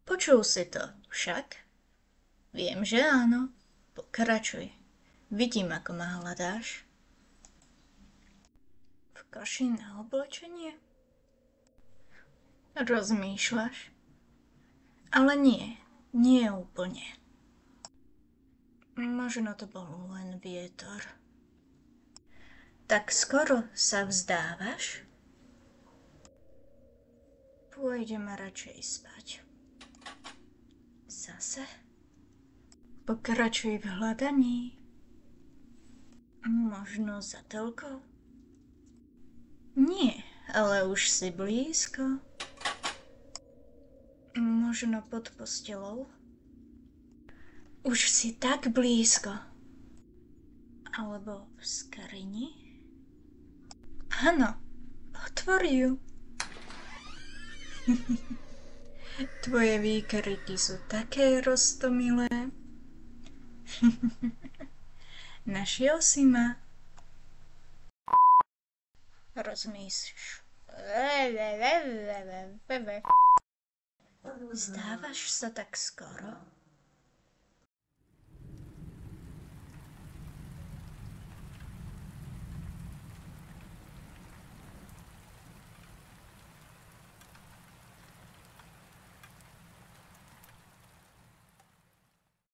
Počul si to však? Viem, že áno. Pokračuj. Vidím, ako ma hľadáš. V koši na oblečenie? Rozmýšľaš? Ale nie úplne. Možno to bol len vietor. Tak skoro sa vzdávaš? Pôjdeme radšej spať. Zase? Pokračuj v hľadaní. Možno za telkou? Nie, ale už si blízko. Možno pod postelou? Už si tak blízko. Alebo v skrini? Áno, otvor ju. Tvoje výkriky sú také roztomilé. Našiel si ma. Zdávaš sa tak skoro?